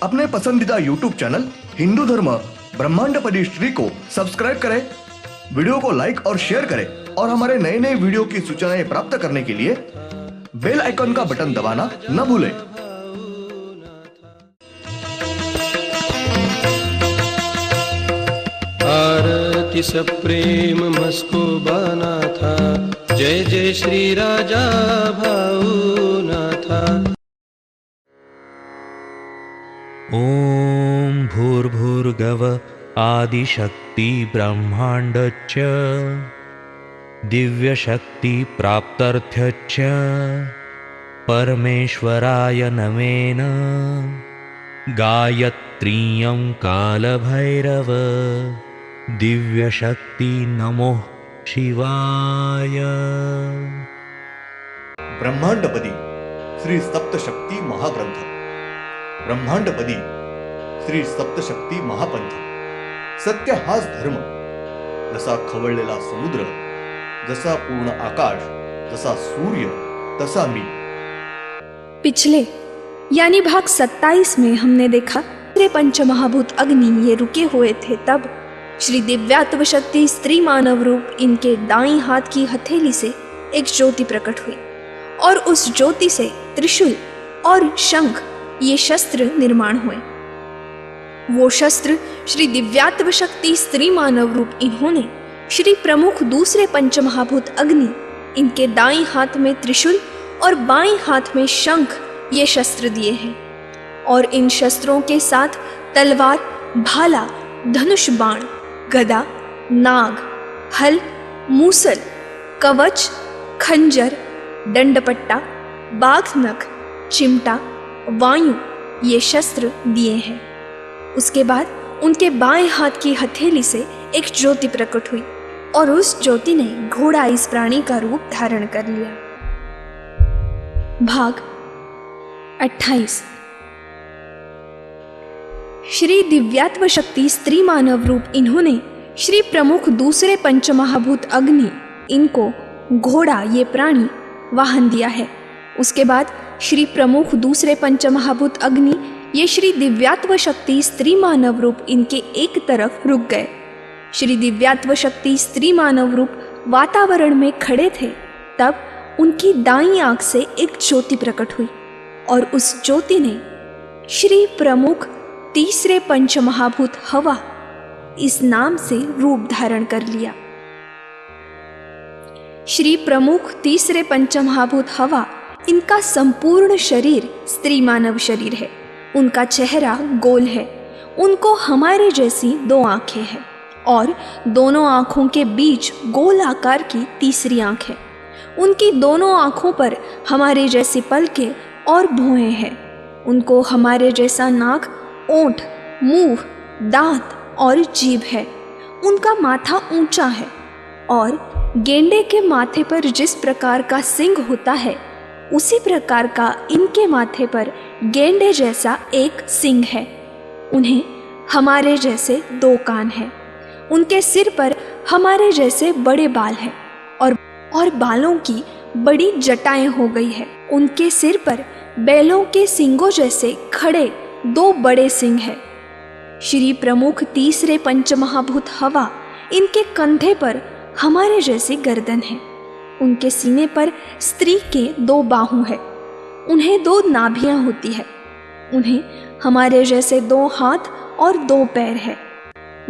अपने पसंदीदा YouTube channel Hindu धर्म ब्रह्मांडपदी श्री को सब्सक्राइब करें, वीडियो को लाइक और शेयर करें और हमारे नए नए वीडियो की सूचनाएं प्राप्त करने के लिए बेल आइकन का बटन दबाना न भूलें। आरती सप्रेम मस्को बना था, जय जय श्री राजा भाऊनाथा। ओम भूर्भुर्गव आदिशक्ति ब्रह्मांडच्च दिव्यशक्ति प्राप्त्यर्थच्च परमेश्वराय नमेन गायत्रीयं कालभैरव दिव्यशक्ति नमो शिवाय। ब्रह्मांडपदी श्री सप्तशक्ती महाग्रंथ, ब्रह्मांडपदी श्री सप्तशक्ती महापंथ। सत्य हाच धर्म, जसा खवळलेला समुद्र, जसा पूर्ण आकाश, जसा सूर्य, तसा मी। पिछले यानी भाग 27 में हमने देखा तेरे पंचमहाभूत अग्नि ये रुके हुए थे, तब श्री दिव्यात्व शक्ति स्त्री मानव रूप इनके दाईं हाथ की हथेली से एक ज्योति प्रकट हुई और उस ज्योति से त्रिशूल और शंख ये शस्त्र निर्माण हुए। वो शस्त्र श्री दिव्यात्व शक्ति स्त्री मानव रूप इन्होंने श्री प्रमुख दूसरे पंचमहाभूत अग्नि इनके दाईं हाथ में त्रिशूल और बाईं हाथ में शंख ये शस्त्र दिए हैं और इन शस्त्रों के साथ तलवार, भाला, धनुष बाण, गदा, नाग, हल, मूसल, कवच, खंजर, दंडपट्टा, बाघनख, चिमटा, वायु ये शस्त्र दिए हैं। उसके बाद उनके बाएं हाथ की हथेली से एक ज्योति प्रकट हुई और उस ज्योति ने घोड़ा इस प्राणी का रूप धारण कर लिया। भाग 28। श्री दिव्यात्व शक्ति स्त्री मानव रूप इन्होंने श्री प्रमुख दूसरे पंचमहाभूत अग्नि इनको घोड़ा ये प्राणी वाहन दिया है। उसके बाद श्री प्रमुख दूसरे पंचमहाभूत अग्नि ये श्री दिव्यात्व शक्ति स्त्री मानव रूप इनके एक तरफ रुक गए। श्री दिव्यात्व शक्ति स्त्री मानव रूप वातावरण में खड़े थे, तब उनकी दाईं आंख से एक ज्योति प्रकट हुई और उस ज्योति ने श्री प्रमुख तीसरे पंचमहाभूत हवा इस नाम से रूप धारण कर लिया। श्री प्रमुख तीसरे पंचमहाभूत हवा इनका संपूर्ण शरीर स्त्री मानव शरीर है। उनका चेहरा गोल है, उनको हमारे जैसी 2 आंखें हैं और दोनों आंखों के बीच गोल आकार की तीसरी आंख है। उनकी दोनों आंखों पर हमारे जैसी पलकें और भौहें हैं। उनको हमारे जैसा नाक, ओंठ, मुंह, दांत और जीभ है। उनका माथा ऊंचा है और गेंडे के माथे पर जिस प्रकार का सिंग होता है उसी प्रकार का इनके माथे पर गेंडे जैसा एक सिंग है। उन्हें हमारे जैसे 2 कान हैं। उनके सिर पर हमारे जैसे बड़े बाल हैं और बालों की बड़ी जटाएं हो गई है। उनके सिर पर बैलों के सींगों जैसे खड़े 2 बड़े सींग हैं। श्री प्रमुख तीसरे पंचमहाभूत हवा इनके कंधे पर हमारे जैसी गर्दन है। उनके सीने पर स्त्री के 2 बाहु है। उन्हें 2 नाभियां होती है। उन्हें हमारे जैसे 2 हाथ और 2 पैर है।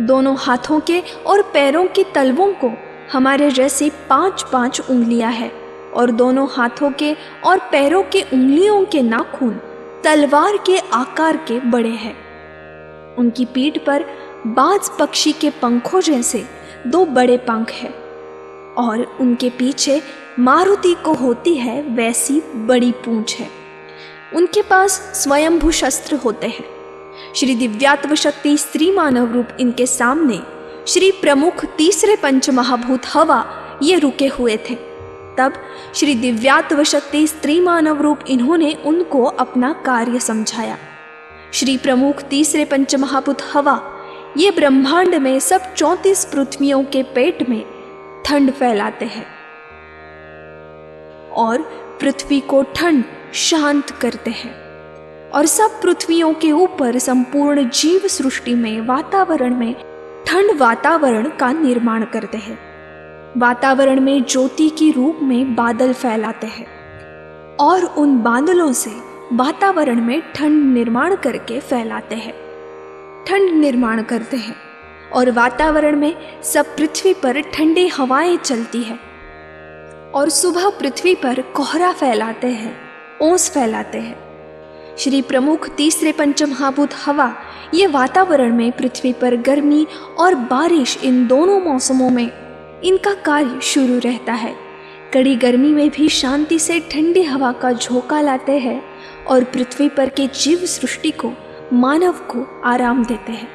दोनों हाथों के और पैरों की तलवों को हमारे जैसी 5-5 उंगलियां है और दोनों हाथों के और पैरों के उंगलियों के नाखून तलवार के आकार के बड़े हैं। उनकी पीठ पर बाज पक्षी के पंखों जैसे 2 बड़े पंख हैं और उनके पीछे मारुति को होती है वैसी बड़ी पूंछ है। उनके पास स्वयंभू शस्त्र होते हैं। श्री दिव्यात्व शक्ति स्त्री मानव रूप इनके सामने श्री प्रमुख तीसरे पंचमहाभूत हवा ये रुके हुए थे, तब श्री दिव्यात्व शक्ति स्त्री मानव रूप इन्होंने उनको अपना कार्य समझाया। श्री प्रमुख तीसरे पंचमहाभूत हवा ये ब्रह्मांड में सब 34 पृथ्वियों के पेट में ठंड फैलाते हैं और पृथ्वी को ठंड शांत करते हैं। और सब पृथ्वियों के ऊपर संपूर्ण जीव सृष्टि में वातावरण में ठंड वातावरण का निर्माण करते हैं। वातावरण में ज्योति की रूप में बादल फैलाते हैं और उन बादलों से वातावरण में ठंड निर्माण करके फैलाते हैं, ठंड निर्माण करते हैं और वातावरण में सब पृथ्वी पर ठंडी हवाएं चलती है और सुबह पृथ्वी पर कोहरा फैलाते हैं, ओस फैलाते हैं। श्री प्रमुख तीसरे पंचमहाभूत हवा ये वातावरण में पृथ्वी पर गर्मी और बारिश इन दोनों मौसमों में इनका कार्य शुरू रहता है। कड़ी गर्मी में भी शांति से ठंडी हवा का झोंका लाते हैं और पृथ्वी पर के जीव सृष्टि को, मानव को आराम देते हैं।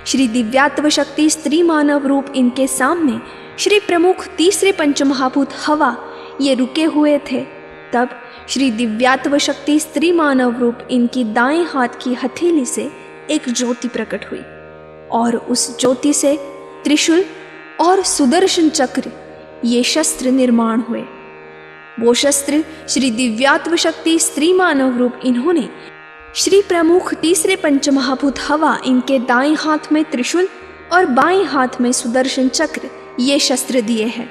श्री दिव्यात्व शक्ति स्त्री मानव रूप इनके सामने श्री प्रमुख तीसरे पंचमहाभूत हवा ये रुके हुए थे। तब श्री दिव्यात्व शक्ति स्त्री मानव रूप इनकी दाएं हाथ की हथेली से एक ज्योति प्रकट हुई और उस ज्योति से त्रिशूल और सुदर्शन चक्र ये शस्त्र निर्माण हुए। वो शस्त्र श्री दिव्यात्व शक्ति स्त्री मानव रूप इन्होंने श्री प्रमुख तीसरे पंचमहाभूत हवा इनके दाएं हाथ में त्रिशूल और बाएं हाथ में सुदर्शन चक्र ये शस्त्र दिए हैं।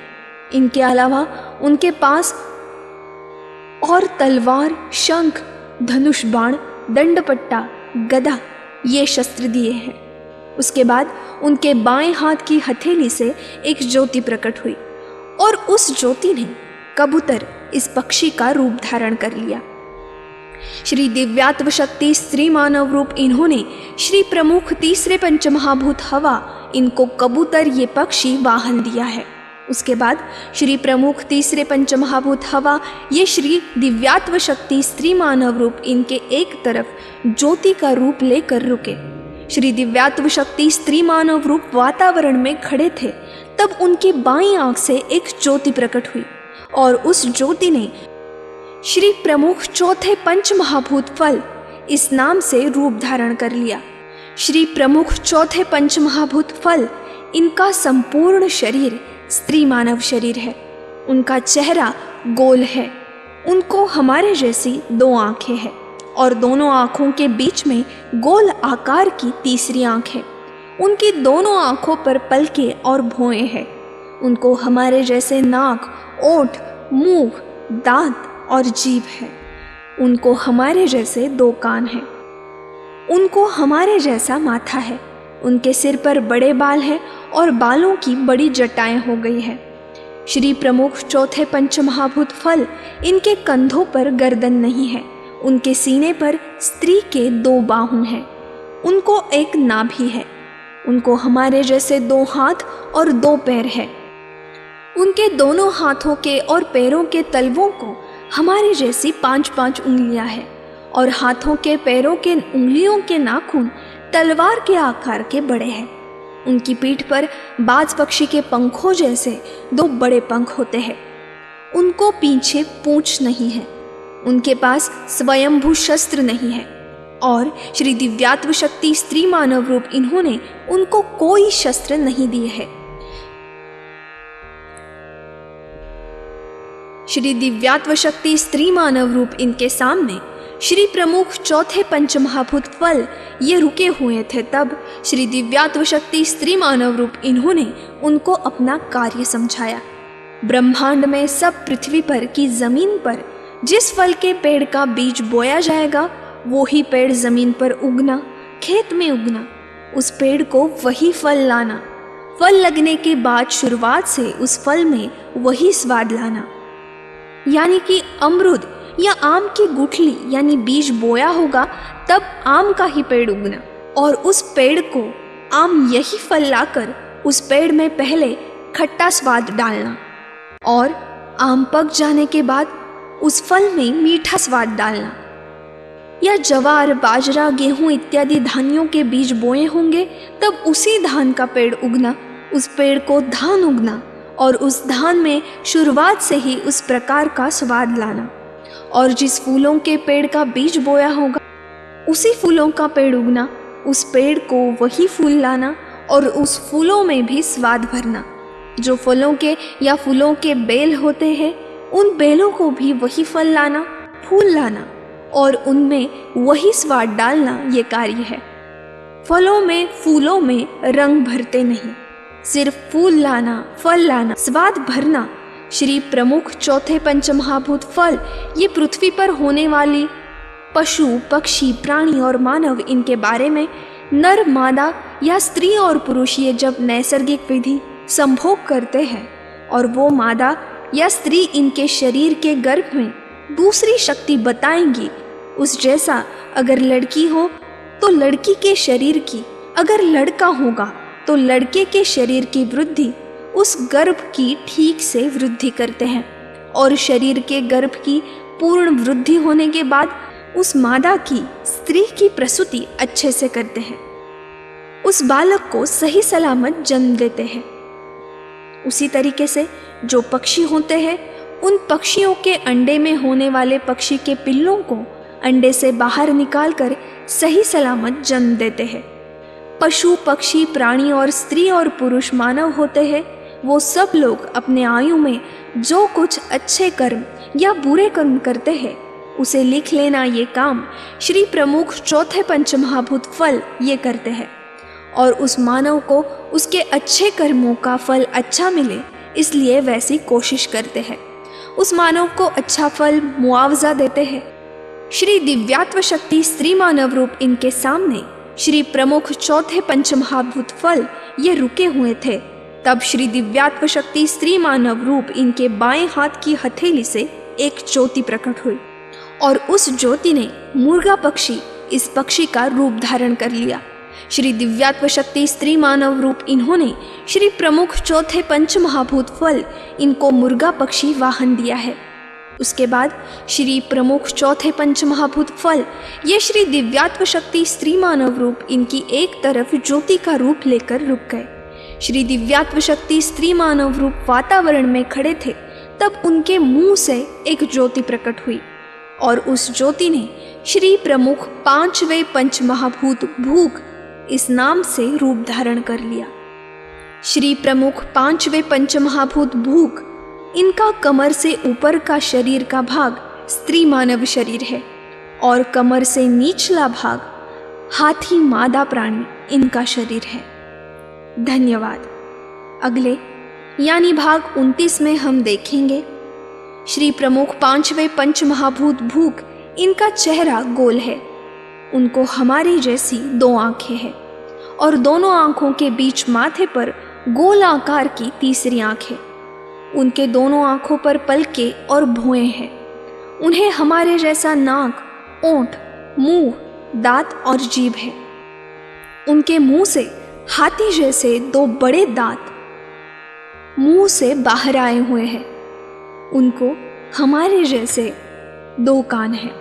इनके अलावा उनके पास और तलवार, शंख, धनुष बाण, दंडपट्टा, गदा ये शस्त्र दिए हैं। उसके बाद उनके बाएं हाथ की हथेली से एक ज्योति प्रकट हुई और उस ज्योति ने कबूतर इस पक्षी का रूप धारण कर लिया। श्री दिव्यात्व शक्ति स्त्री मानव रूप इन्होंने श्री प्रमुख तीसरे पंचमहाभूत हवा इनको कबूतर ये पक्षी वाहन दिया है। उसके बाद श्री प्रमुख तीसरे पंचमहाभूत हवा ये श्री दिव्यात्व शक्ति स्त्री मानव रूप इनके एक तरफ ज्योति का रूप लेकर रुके। श्री दिव्यात्व शक्ति स्त्री मानव रूप वातावरण में खड़े थे। तब उनकी बाईं आंख से एक ज्योति प्रकट हुई और उस ज्योति ने श्री प्रमुख चौथे पंचमहाभूत फल इस नाम से रूप धारण कर लिया। श्री प्रमुख चौथे पंचमहाभूत फल इनका संपूर्ण शरीर स्त्री मानव शरीर है। उनका चेहरा गोल है। उनको हमारे जैसी दो आंखें हैं और दोनों आंखों के बीच में गोल आकार की तीसरी आंख है। उनकी दोनों आंखों पर पलके और भौएं हैं। उनको हमारे जैसे नाक, ओठ, मुंह, दांत और जीभ है। उनको हमारे जैसे दो कान हैं। उनको हमारे जैसा माथा है। उनके सिर पर बड़े बाल हैं और बालों की बड़ी जटाएं हो गई है। श्री प्रमुख चौथे पंचमहाभूत फल इनके कंधों पर गर्दन नहीं है। उनके सीने पर स्त्री के दो बाहु हैं। उनको एक नाभि है। उनको हमारे जैसे दो हाथ और दो पैर है। उनके दोनों हाथों के और पैरों के तलवों को हमारे जैसी 5-5 उंगलियां हैं और हाथों के पैरों के उंगलियों के नाखून तलवार के आकार के बड़े हैं। उनकी पीठ पर बाज पक्षी के पंखों जैसे दो बड़े पंख होते हैं। उनको पीछे पूंछ नहीं है। उनके पास स्वयंभू शस्त्र नहीं है और श्री दिव्यात्व शक्ति स्त्री मानव रूप इन्होंने उनको कोई शस्त्र नहीं दिए है। श्री दिव्यात्व शक्ति स्त्री मानव रूप इनके सामने श्री प्रमुख चौथे पंचमहाभूत फल ये रुके हुए थे। तब श्री दिव्यात्व शक्ति स्त्री मानव रूप इन्होंने उनको अपना कार्य समझाया। ब्रह्मांड में सब पृथ्वी पर की जमीन पर जिस फल के पेड़ का बीज बोया जाएगा वो ही पेड़ जमीन पर उगना, खेत में उगना, उस पेड़ को वही फल लाना, फल लगने के बाद शुरुआत से उस फल में वही स्वाद लाना। यानी कि अमरूद या आम की गुठली यानी बीज बोया होगा तब आम का ही पेड़ उगना और उस पेड़ को आम यही फल लाकर उस पेड़ में पहले खट्टा स्वाद डालना और आम पक जाने के बाद उस फल में मीठा स्वाद डालना। या जवार, बाजरा, गेहूं इत्यादि धान्यों के बीज बोए होंगे तब उसी धान का पेड़ उगना, उस पेड़ को धान उगना और उस धान में शुरुआत से ही उस प्रकार का स्वाद लाना। और जिस फूलों के पेड़ का बीज बोया होगा उसी फूलों का पेड़ उगना, उस पेड़ को वही फूल लाना और उस फूलों में भी स्वाद भरना। जो फलों के या फूलों के बेल होते हैं उन बेलों को भी वही फल लाना, फूल लाना और उनमें वही स्वाद डालना ये कार्य है। फलों में फूलों में रंग भरते नहीं, सिर्फ फूल लाना, फल लाना, स्वाद भरना। श्री प्रमुख चौथे पंचमहाभूत फल ये पृथ्वी पर होने वाली पशु पक्षी प्राणी और मानव, इनके बारे में नर मादा या स्त्री और पुरुष ये जब नैसर्गिक विधि संभोग करते हैं और वो मादा या स्त्री इनके शरीर के गर्भ में दूसरी शक्ति बताएंगी, उस जैसा अगर लड़की हो तो लड़की के शरीर की, अगर लड़का होगा तो लड़के के शरीर की वृद्धि उस गर्भ की ठीक से वृद्धि करते हैं और शरीर के गर्भ की पूर्ण वृद्धि होने के बाद उस मादा की स्त्री की प्रसूति अच्छे से करते हैं, उस बालक को सही सलामत जन्म देते हैं। उसी तरीके से जो पक्षी होते हैं उन पक्षियों के अंडे में होने वाले पक्षी के पिल्लों को अंडे से बाहर निकालकर सही सलामत जन्म देते हैं। पशु पक्षी प्राणी और स्त्री और पुरुष मानव होते हैं, वो सब लोग अपने आयु में जो कुछ अच्छे कर्म या बुरे कर्म करते हैं उसे लिख लेना, ये काम श्री प्रमुख चौथे पंचमहाभूत फल ये करते हैं। और उस मानव को उसके अच्छे कर्मों का फल अच्छा मिले इसलिए वैसी कोशिश करते हैं, उस मानव को अच्छा फल मुआवजा देते हैं। श्री दिव्यात्व शक्ति स्त्री मानव रूप इनके सामने श्री प्रमुख चौथे पंचमहाभूत फल ये रुके हुए थे। तब श्री दिव्यात्व शक्ति स्त्री मानव रूप इनके बाएं हाथ की हथेली से एक ज्योति प्रकट हुई और उस ज्योति ने मुर्गा पक्षी, इस पक्षी का रूप धारण कर लिया। श्री दिव्यात्व शक्ति स्त्री मानव रूप इन्होंने श्री प्रमुख चौथे पंचमहाभूत फल इनको मुर्गा पक्षी वाहन दिया है। उसके बाद श्री प्रमुख चौथे पंचमहाभूत फल ये श्री दिव्यात्व शक्ति स्त्री मानव रूप इनकी एक तरफ ज्योति का रूप लेकर रुक गए। श्री दिव्यात्व शक्ति स्त्री मानव रूप वातावरण में खड़े थे, तब उनके मुंह से एक ज्योति प्रकट हुई और उस ज्योति ने श्री प्रमुख पांचवें पंचमहाभूत भूख इस नाम से रूप धारण कर लिया। श्री प्रमुख पांचवें पंचमहाभूत भूख, इनका कमर से ऊपर का शरीर का भाग स्त्री मानव शरीर है और कमर से निचला भाग हाथी मादा प्राणी इनका शरीर है। धन्यवाद। अगले यानी भाग 29 में हम देखेंगे श्री प्रमुख पांचवें पंचमहाभूत भूख, इनका चेहरा गोल है, उनको हमारी जैसी 2 आंखें हैं और दोनों आंखों के बीच माथे पर गोल आकार की तीसरी आंख है। उनके दोनों आंखों पर पलके और भुएं हैं। उन्हें हमारे जैसा नाक, ओंठ, मुंह, दांत और जीभ है। उनके मुंह से हाथी जैसे 2 बड़े दांत मुंह से बाहर आए हुए हैं। उनको हमारे जैसे 2 कान हैं।